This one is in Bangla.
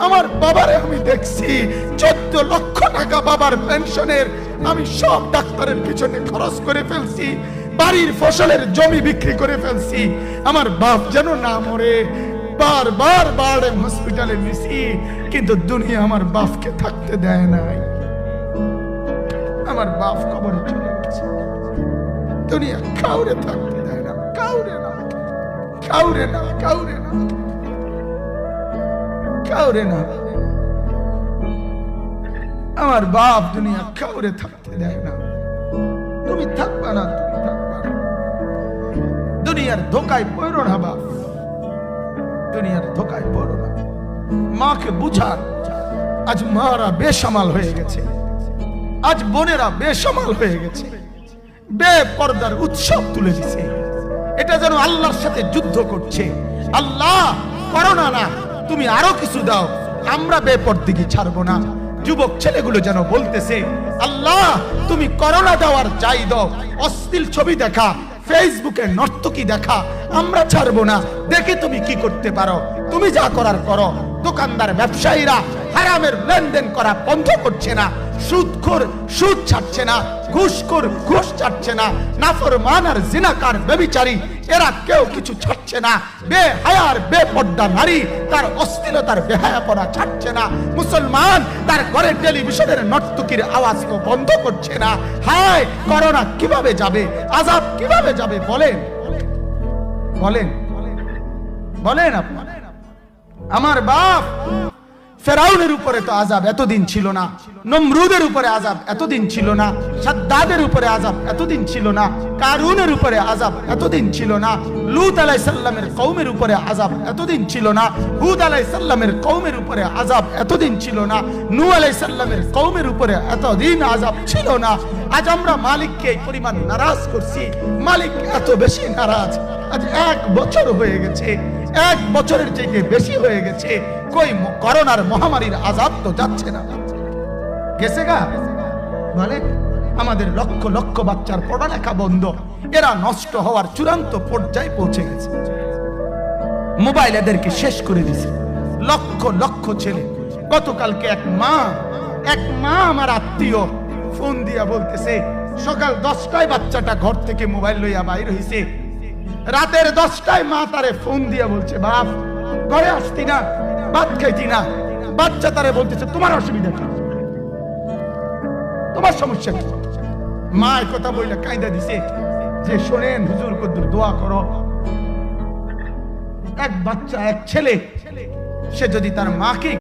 আমার বাবারে আমি দেখছি 14 লক্ষ টাকা বাবার পেনশনের আমি সব ডাক্তারের পিছনে খরচ করে ফেলছি, বাড়ির ফসলের জমি বিক্রি করে ফেলছি। আমার বাপ যেন না মরে বারবার বারডেম হসপিটালে নিছি, কিন্তু দুনিয়া আমার বাপকে থাকতে দেয় নাই। আমার বাপ কবরে চলে গেছে, দুনিয়া কাউরে থাকতে দেয় না, কাউরে না, কাউরে না, কাউরে না, কাউরে না। আমার বাপ দুনিয়া কাউরে থাকতে দেয় না। তুমি থাকবা না, তুমি থাকবা না। দুনিয়ার ধোকায় পড়ো না বাপ, দুনিয়ার ধোকায় পড়ো না। মাকে বুঝান, আজ মারা বেসামাল হয়ে গেছে, আজ বোনেরা বেসামাল হয়ে গেছে, বেপরদার উৎসব তুলে দিছে। এটা যেন আল্লাহর সাথে যুদ্ধ করছে। আল্লাহ করোনা না, তুমি আরো কিছু দাও, আমরা বেপরদিগি ছাড়বো না। যুবক ছেলেগুলো যেন বলতেছে, আল্লাহ তুমি করোনা দেওয়ার যাই দাও, অশ্লীল ছবি দেখা, ফেসবুকে নর্তকী দেখা, আমরা ছাড়বো না। দেখে তুমি কি করতে পারো, তুমি যা করার করো। দোকানদার ব্যবসায়ীরা হারামের লেনদেন করা বন্ধ করছে না, সুদখোর সুদ ছাড়ছে না, ঘুষখোর ঘুষ ছাড়ছে না, নাফরমান আর জিনাকার ব্যভিচারী এরা কেউ কিছু ছাড়ছে না। বেহায়ার বেপর্দা নারী তার অশ্লীলতার বেহায়াপনা ছাড়ছে না। মুসলমান তার ঘরের টেলিভিশনের নর্তকীর আওয়াজ তো বন্ধ করছে না। হায় করোনা কিভাবে যাবে, আযাব কিভাবে যাবে বলেন, বলেন, বলেন আপনি। আমার বাপ ফেরাউনের উপরে তো আযাব এতদিন ছিল না, নমরুদের উপরে আযাব এতদিন ছিল না, সাদ্দাদের উপরে আযাব এতদিন ছিল না, কারুনের উপরে আযাব এতদিন ছিল না, লূত আলাইহিস সালামের কওমের উপরে আযাব এতদিন ছিল না, হুদ আলাইহিস সালামের কওমের উপরে আযাব এতদিন ছিল না, নূহ আলাইহিস সালামের কওমের উপরে এতদিন আযাব ছিল না। আজ আমরা মালিককে এই পরিমাণ নারাজ করছি, মালিক এত বেশি নারাজ। আজ 1 বছর হয়ে গেছে, 1 বছরের থেকে বেশি হয়ে গেছে, কই করোনার মহামারীর আযাব তো যাচ্ছে না, গেছে গা বলে। আমাদের লক্ষ লক্ষ বাচ্চার পড়ালেখা বন্ধ, এরা নষ্ট হওয়ার চূড়ান্ত পর্যায়ে পৌঁছে গেছে। মোবাইল এদেরকে শেষ করে দিছে, লক্ষ লক্ষ ছেলে। গতকালকে এক মা আমার আত্মীয় ফোন দিয়া বলতেছে, সকাল 10টায় বাচ্চাটা ঘর থেকে মোবাইল লইয়া বাইর হইছে, রাতের 10টায় মা তারে ফোন দিয়া বলছে, বাপ ঘরে আসতি না, ভাত খাইতি না। বাচ্চা তারে বলতেছে, তোমার অসুবিধা কি, তোমার সমস্যা কি? মা এই কথা বইলা কাঁদা দিছে যে, শোনেন হুজুর কদ্দুর দোয়া করো। এক বাচ্চা, এক ছেলে, সে যদি তার মাকে